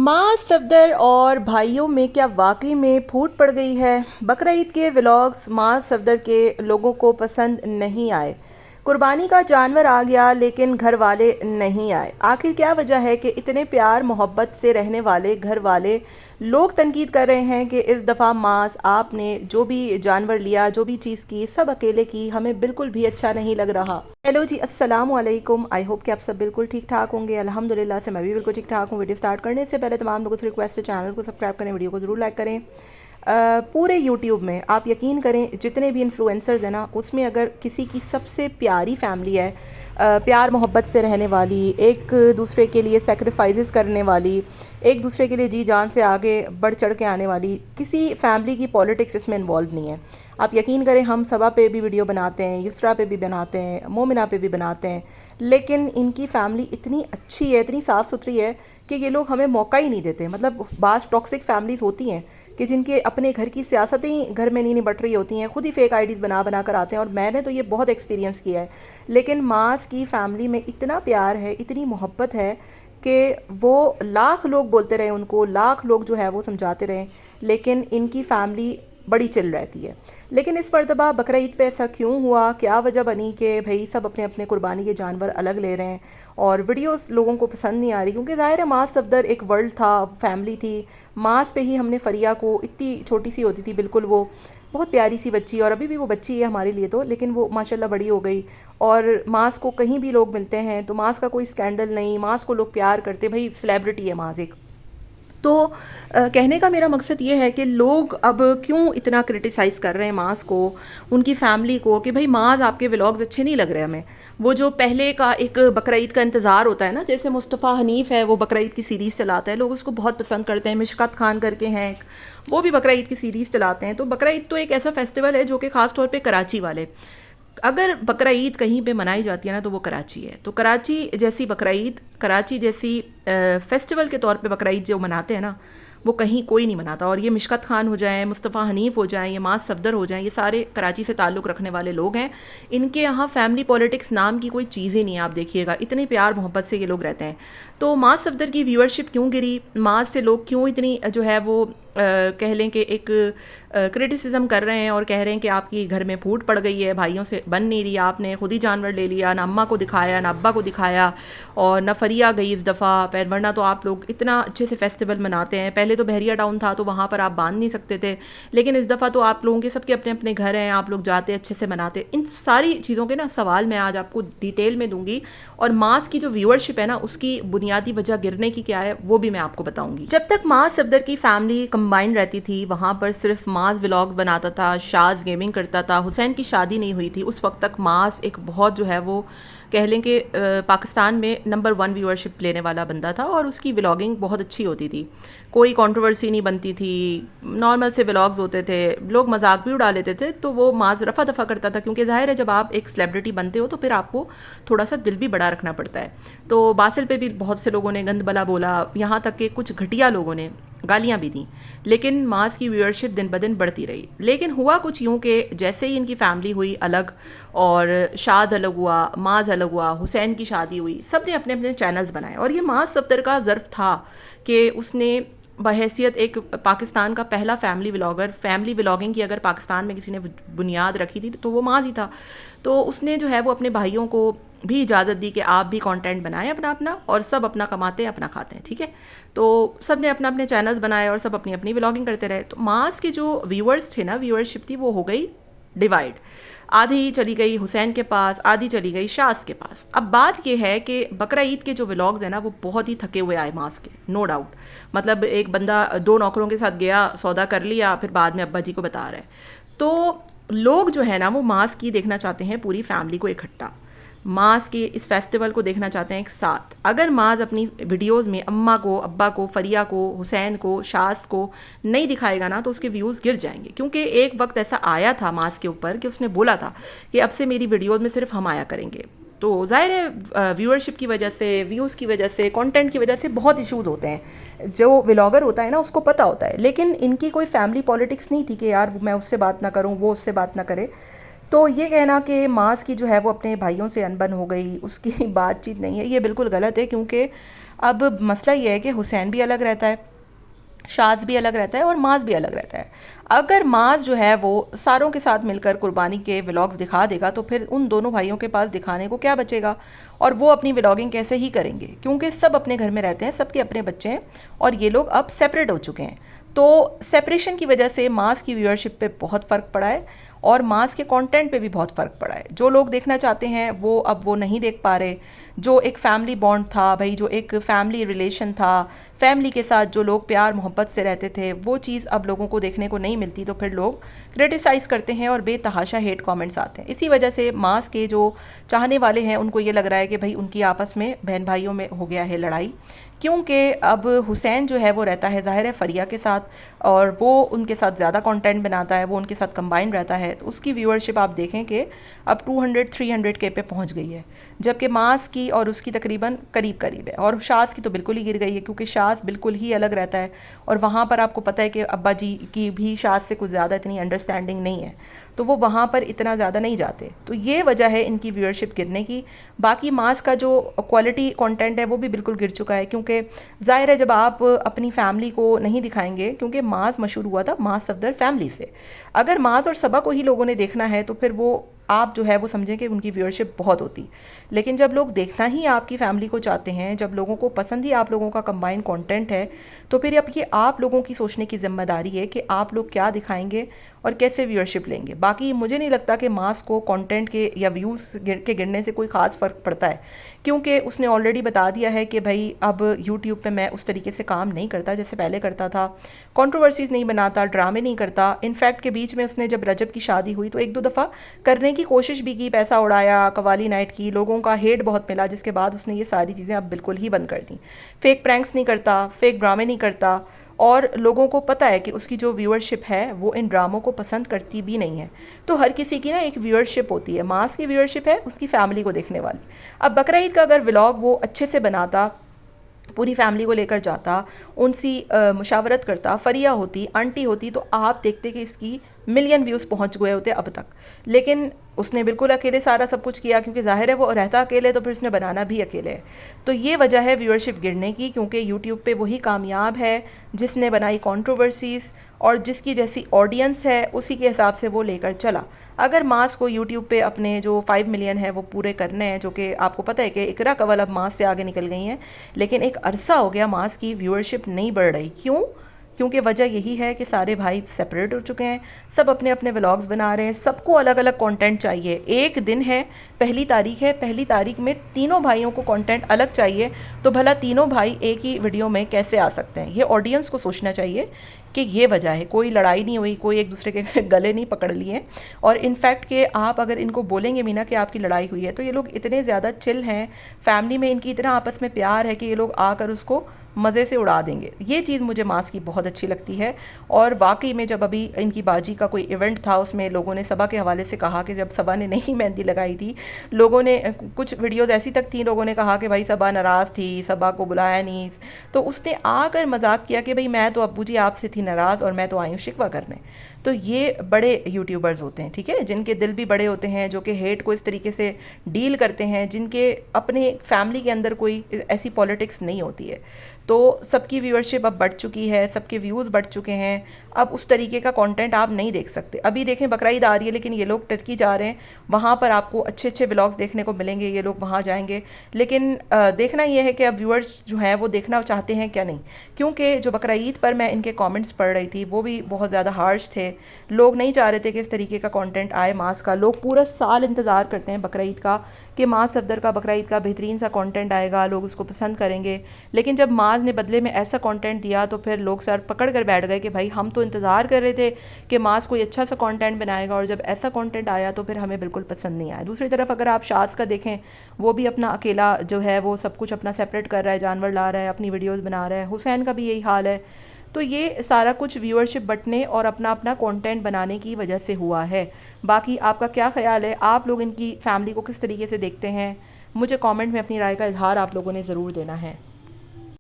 माँ सफदर और भाइयों में क्या वाकई में फूट पड़ गई है। बकरा ईद के व्लॉग्स माँ सफदर के लोगों को पसंद नहीं आए। कुर्बानी का जानवर आ गया लेकिन घर वाले नहीं आए। आखिर क्या वजह है कि इतने प्यार मोहब्बत से रहने वाले घर वाले लोग तनकीद कर रहे हैं कि इस दफ़ा मांस आपने जो भी जानवर लिया, जो भी चीज़ की, सब अकेले की, हमें बिल्कुल भी अच्छा नहीं लग रहा। हेलो जी, अस्सलाम वालेकुम। आई होप कि आप सब बिल्कुल ठीक ठाक होंगे। अल्हम्दुलिल्लाह से मैं भी बिल्कुल ठीक ठाक हूँ। वीडियो स्टार्ट करने से पहले तमाम लोगों से रिक्वेस्ट है, चैनल को सब्सक्राइब करें, वीडियो को ज़रूर लाइक करें। पूरे यूट्यूब में आप यकीन करें जितने भी इन्फ्लुएंसर्स हैं ना, उसमें अगर किसी की सबसे प्यारी फैमिली है, प्यार मोहब्बत से रहने वाली, एक दूसरे के लिए सेक्रीफाइसेस करने वाली, एक दूसरे के लिए जी जान से आगे बढ़ चढ़ के आने वाली, किसी फैमिली की पॉलिटिक्स इसमें इन्वॉल्व नहीं है। आप यकीन करें, हम सबा पे भी वीडियो बनाते हैं, युसरा पे भी बनाते हैं, मोमिना पे भी बनाते हैं, लेकिन इनकी फैमिली इतनी अच्छी है, इतनी साफ़ सुथरी है कि ये लोग हमें मौका ही नहीं देते। मतलब बास टॉक्सिक फैमिलीज़ होती हैं कि जिनके अपने घर की सियासतें ही घर में नहीं निबट रही होती हैं, खुद ही फेक आईडीज़ बना बना कर आते हैं, और मैंने तो ये बहुत एक्सपीरियंस किया है। लेकिन मास की फैमिली में इतना प्यार है, इतनी मोहब्बत है कि वो लाख लोग बोलते रहे उनको, लाख लोग जो है वो समझाते रहे, लेकिन इनकी फैमिली बड़ी चिल रहती है। लेकिन इस मरतबा बकरा ईद पे ऐसा क्यों हुआ, क्या वजह बनी कि भाई सब अपने अपने कुर्बानी के जानवर अलग ले रहे हैं और वीडियोस लोगों को पसंद नहीं आ रही? क्योंकि ज़ाहिर है मास सफदर एक वर्ल्ड था, फैमिली थी। मास पे ही हमने फ़रिया को, इतनी छोटी सी होती थी बिल्कुल, वो बहुत प्यारी सी बच्ची, और अभी भी वो बच्ची है हमारे लिए तो, लेकिन वो माशाल्लाह बड़ी हो गई। और मास को कहीं भी लोग मिलते हैं तो मास का कोई स्कैंडल नहीं, मास को लोग प्यार करते, भाई सेलिब्रिटी है मास एक। तो कहने का मेरा मकसद ये है कि लोग अब क्यों इतना क्रिटिसाइज़ कर रहे हैं मास को, उनकी फैमिली को, कि भाई मास आपके व्लॉग्स अच्छे नहीं लग रहे हमें। वो जो पहले का एक बकरा ईद का इंतज़ार होता है ना, जैसे मुस्तफ़ा हनीफ़ है, वो बकरा ईद की सीरीज़ चलाता है, लोग उसको बहुत पसंद करते हैं। मिशकत खान करके हैं एक, वो भी बकरा ईद की सीरीज़ चलाते हैं। तो बकरा ईद तो एक ऐसा फेस्टिवल है जो कि ख़ास तौर पे कराची वाले, अगर बकरा ईद कहीं पे मनाई जाती है ना तो वो कराची है। तो कराची जैसी बकरा ईद, कराची जैसी फेस्टिवल के तौर पे बकरा ईद जो मनाते हैं ना, वो कहीं कोई नहीं मनाता। और ये मिशकत खान हो जाएं, मुस्तफ़ा हनीफ़ हो जाएं, ये मास सफदर हो जाएं, ये सारे कराची से ताल्लुक़ रखने वाले लोग हैं। इनके यहाँ फैमिली पॉलिटिक्स नाम की कोई चीज़ ही नहीं है। आप देखिएगा इतने प्यार मोहब्बत से ये लोग रहते हैं। तो मास सफदर की व्यूअरशिप क्यों गिरी, मास से लोग क्यों इतनी जो है वो कह लें कि एक क्रिटिसिज्म कर रहे हैं और कह रहे हैं कि आपकी घर में फूट पड़ गई है, भाइयों से बन नहीं रही, आपने खुद ही जानवर ले लिया, ना अम्मा को दिखाया, ना अब्बा को दिखाया, और ना फरिया गई इस दफ़ा। पर वरना तो आप लोग इतना अच्छे से फेस्टिवल मनाते हैं। पहले तो बहरिया टाउन था तो वहाँ पर आप बांध नहीं सकते थे, लेकिन इस दफ़ा तो आप लोगों के सबके अपने अपने घर हैं, आप लोग जाते अच्छे से मनाते। इन सारी चीज़ों के ना सवाल मैं आज आपको डिटेल में दूंगी, और मास की जो व्यूअरशिप है ना, उसकी बुनियादी वजह गिरने की क्या है वो भी मैं आपको बताऊंगी। जब तक मास सफदर की फैमिली कंबाइंड रहती थी, वहाँ पर सिर्फ मास व्लॉग्स बनाता था, शाज गेमिंग करता था, हुसैन की शादी नहीं हुई थी, उस वक्त तक मास एक बहुत जो है वो कह लें कि पाकिस्तान में नंबर 1 व्यूअरशिप लेने वाला बंदा था, और उसकी व्लॉगिंग बहुत अच्छी होती थी, कोई कंट्रोवर्सी नहीं बनती थी, नॉर्मल से व्लॉग्स होते थे, लोग मजाक भी उड़ा लेते थे। तो वो माज रफ़ा दफ़ा करता था, क्योंकि ज़ाहिर है जब आप एक सेलिब्रिटी बनते हो तो फिर आपको थोड़ा सा दिल भी बड़ा रखना पड़ता है। तो बासिल पे भी बहुत से लोगों ने गंद बला बोला, यहाँ तक कि कुछ घटिया लोगों ने गालियाँ भी दी, लेकिन मास की व्यूअरशिप दिन ब दिन बढ़ती रही। लेकिन हुआ कुछ यूँ कि जैसे ही इनकी फैमिली हुई अलग, और शाज अलग हुआ, माज अलग हुआ, हुसैन की शादी हुई, सब ने अपने अपने चैनल्स बनाए। और ये मास सफदर का ज़र्फ था कि उसने बहैसियत एक पाकिस्तान का पहला फैमिली व्लॉगर, फैमिली व्लॉगिंग की अगर पाकिस्तान में किसी ने बुनियाद रखी थी तो वो मास ही था। तो उसने जो है वो अपने भाइयों को भी इजाज़त दी कि आप भी कंटेंट बनाएं अपना अपना, और सब अपना कमाते हैं अपना खाते हैं, ठीक है। तो सब ने अपना अपने चैनल्स बनाए और सब अपनी अपनी व्लॉगिंग करते रहे। तो मास के जो व्यूअर्स थे ना, व्यूअरशिप थी, वो हो गई डिवाइड। आधी चली गई हुसैन के पास, आधी चली गई शास के पास। अब बात यह है कि बकरा ईद के जो व्लॉग्स हैं ना, वो बहुत ही थके हुए आए मास के, नो डाउट। मतलब एक बंदा 2 नौकरों के साथ गया, सौदा कर लिया, फिर बाद में अब्बा जी को बता रहा है। तो लोग जो है ना वो मास की देखना चाहते हैं पूरी फैमिली को इकट्ठा, मास के इस फेस्टिवल को देखना चाहते हैं एक साथ। अगर मास अपनी वीडियोस में अम्मा को, अब्बा को, फरिया को, हुसैन को, शास को नहीं दिखाएगा ना तो उसके व्यूज़ गिर जाएंगे। क्योंकि एक वक्त ऐसा आया था मास के ऊपर कि उसने बोला था कि अब से मेरी वीडियोस में सिर्फ हम आया करेंगे। तो ज़ाहिर है व्यूअरशिप की वजह से, व्यूज़ की वजह से, कंटेंट की वजह से बहुत इश्यूज़ होते हैं। जो व्लॉगर होता है ना उसको पता होता है, लेकिन इनकी कोई फैमिली पॉलिटिक्स नहीं थी कि यार मैं उससे बात ना करूँ, वो उससे बात ना करे। तो ये कहना कि मास की जो है वो अपने भाइयों से अनबन हो गई, उसकी बातचीत नहीं है, ये बिल्कुल गलत है। क्योंकि अब मसला ये है कि हुसैन भी अलग रहता है, शाज़ भी अलग रहता है और माज़ भी अलग रहता है। अगर माज़ जो है वो सारों के साथ मिलकर कुर्बानी के व्लॉग्स दिखा देगा तो फिर उन दोनों भाइयों के पास दिखाने को क्या बचेगा, और वो अपनी व्लॉगिंग कैसे ही करेंगे, क्योंकि सब अपने घर में रहते हैं, सबके अपने बच्चे हैं और ये लोग अब सेपरेट हो चुके हैं। तो सेपरेशन की वजह से मास की व्यूअरशिप पे बहुत फ़र्क पड़ा है और मास के कंटेंट पे भी बहुत फ़र्क पड़ा है। जो लोग देखना चाहते हैं वो अब वो नहीं देख पा रहे। जो एक फैमिली बॉन्ड था भाई, जो एक फैमिली रिलेशन था, फैमिली के साथ जो लोग प्यार मोहब्बत से रहते थे, वो चीज़ अब लोगों को देखने को नहीं मिलती। तो फिर लोग क्रिटिसाइज़ करते हैं और बेतहाशा हेट कमेंट्स आते हैं। इसी वजह से मास के जो चाहने वाले हैं उनको ये लग रहा है कि भाई उनकी आपस में बहन भाइयों में हो गया है लड़ाई, क्योंकि अब हुसैन जो है वो रहता है ज़ाहिर है फ़रिया के साथ और वो उनके साथ ज़्यादा कंटेंट बनाता है, वो उनके साथ कंबाइन रहता है। तो उसकी व्यूअरशिप आप देखें कि अब 200-300 के पे पहुंच गई है, जबकि मास की और उसकी तकरीबन करीब करीब है। और शाज़ की तो बिल्कुल ही गिर गई है, क्योंकि शाज़ बिल्कुल ही अलग रहता है और वहाँ पर आपको पता है कि अब्बा जी की भी शाज़ से कुछ ज़्यादा इतनी अंडरस्टैंडिंग नहीं है, तो वो वहाँ पर इतना ज़्यादा नहीं जाते। तो ये वजह है इनकी व्यूअरशिप गिरने की। बाकी मास का जो क्वालिटी कंटेंट है वो भी बिल्कुल गिर चुका है, क्योंकि ज़ाहिर है जब आप अपनी फैमिली को नहीं दिखाएंगे, क्योंकि मास मशहूर हुआ था मास सफदर फैमिली से। अगर मास और सबा को ही लोगों ने देखना है तो फिर वो आप जो है वो समझें कि उनकी व्यूअरशिप बहुत होती। लेकिन जब लोग देखना ही आपकी फैमिली को चाहते हैं, जब लोगों को पसंद ही आप लोगों का कंबाइंड कंटेंट है, तो फिर अब ये आप लोगों की सोचने की ज़िम्मेदारी है कि आप लोग क्या दिखाएंगे और कैसे व्यूअरशिप लेंगे। बाकी मुझे नहीं लगता कि मास को कंटेंट के या व्यूज़ के गिरने से कोई ख़ास फ़र्क पड़ता है, क्योंकि उसने ऑलरेडी बता दिया है कि भाई अब यूट्यूब पे मैं उस तरीके से काम नहीं करता जैसे पहले करता था, कंट्रोवर्सीज़ नहीं बनाता, ड्रामे नहीं करता। इनफैक्ट के बीच में उसने जब रजब की शादी हुई तो एक दो दफ़ा करने की कोशिश भी की, पैसा उड़ाया, कवाली नाइट की, लोगों का हेट बहुत मिला, जिसके बाद उसने ये सारी चीज़ें अब बिल्कुल ही बंद कर दी। फेक प्रैंक्स नहीं करता, फेक ड्रामे नहीं करता, और लोगों को पता है कि उसकी जो व्यूअरशिप है वो इन ड्रामों को पसंद करती भी नहीं है। तो हर किसी की ना एक व्यूअरशिप होती है, मास की व्यूअरशिप है उसकी फैमिली को देखने वाली। अब बकरा ईद का अगर व्लॉग वो अच्छे से बनाता, पूरी फैमिली को लेकर जाता, उनसी मुशावरत करता, फ़रिया होती, आंटी होती, तो आप देखते कि इसकी मिलियन व्यूज़ पहुंच गए होते अब तक। लेकिन उसने बिल्कुल अकेले सारा सब कुछ किया, क्योंकि ज़ाहिर है वो रहता अकेले तो फिर उसने बनाना भी अकेले है। तो ये वजह है व्यूअरशिप गिरने की, क्योंकि यूट्यूब पे वही कामयाब है जिसने बनाई कंट्रोवर्सीज़ और जिसकी जैसी ऑडियंस है उसी के हिसाब से वो लेकर चला। अगर मास को यूट्यूब पे अपने जो 5 मिलियन है वो पूरे करने हैं, जो कि आपको पता है कि इकरा कवल अब मास से आगे निकल गई हैं, लेकिन एक अरसा हो गया मास की व्यूअरशिप नहीं बढ़ रही। क्यों? क्योंकि वजह यही है कि सारे भाई सेपरेट हो चुके हैं, सब अपने अपने व्लॉग्स बना रहे हैं, सबको अलग अलग कंटेंट चाहिए। एक दिन है, पहली तारीख है, पहली तारीख में तीनों भाइयों को कंटेंट अलग चाहिए, तो भला तीनों भाई एक ही वीडियो में कैसे आ सकते हैं? ये ऑडियंस को सोचना चाहिए कि ये वजह है। कोई लड़ाई नहीं हुई, कोई एक दूसरे के गले नहीं पकड़ लिए। और इनफैक्ट कि आप अगर इनको बोलेंगे भी ना कि आपकी लड़ाई हुई है, तो ये लोग इतने ज़्यादा चिल हैं, फैमिली में इनकी इतना आपस में प्यार है कि ये लोग आकर उसको मज़े से उड़ा देंगे। ये चीज़ मुझे मास की बहुत अच्छी लगती है। और वाकई में जब अभी इनकी बाजी का कोई इवेंट था, उसमें लोगों ने सबा के हवाले से कहा कि जब सबा ने नहीं मेहंदी लगाई थी, लोगों ने कुछ वीडियोज़ ऐसी तक थी, लोगों ने कहा कि भाई सबा नाराज़ थी, सबा को बुलाया नहीं। तो उसने आकर मजाक किया कि भाई मैं तो अब्बू जी आपसे थी नाराज़ और मैं तो आई हूँ शिकवा करने। तो ये बड़े यूट्यूबर्स होते हैं, ठीक है, जिनके दिल भी बड़े होते हैं, जो कि हेट को इस तरीके से डील करते हैं, जिनके अपने फैमिली के अंदर कोई ऐसी पॉलिटिक्स नहीं होती है। तो सबकी व्यूअरशिप अब बढ़ चुकी है, सबके व्यूज़ बढ़ चुके हैं, अब उस तरीके का कंटेंट आप नहीं देख सकते। अभी देखें बकरा ईद आ रही है, लेकिन ये लोग टर्की जा रहे हैं, वहाँ पर आपको अच्छे अच्छे व्लॉग्स देखने को मिलेंगे, ये लोग वहाँ जाएंगे। लेकिन देखना ये है कि अब व्यूअर्स जो हैं वो देखना चाहते हैं क्या नहीं, क्योंकि जो बकरा ईद पर मैं इनके कमेंट्स पढ़ रही थी वो भी बहुत ज़्यादा हार्श थे। लोग नहीं चाह रहे थे कि इस तरीके का कंटेंट आए मास का। लोग पूरा साल इंतज़ार करते हैं बकरा ईद का कि मास सफदर का बकरा ईद का बेहतरीन सा कंटेंट आएगा, लोग उसको पसंद करेंगे। लेकिन जब मास ने बदले में ऐसा कंटेंट दिया तो फिर लोग सर पकड़ कर बैठ गए कि भाई हम तो इंतज़ार कर रहे थे कि मास कोई अच्छा सा कंटेंट बनाएगा, और जब ऐसा कंटेंट आया तो फिर हमें बिल्कुल पसंद नहीं आया। दूसरी तरफ अगर आप शाज़ का देखें, वो भी अपना अकेला जो है वो सब कुछ अपना सेपरेट कर रहा है, जानवर ला रहा है, अपनी वीडियोज़ बना रहा है। हुसैन का भी यही हाल है। तो ये सारा कुछ व्यूअरशिप बटने और अपना अपना कंटेंट बनाने की वजह से हुआ है। बाकी आपका क्या ख़्याल है? आप लोग इनकी फैमिली को किस तरीके से देखते हैं? मुझे कमेंट में अपनी राय का इजहार आप लोगों ने ज़रूर देना है।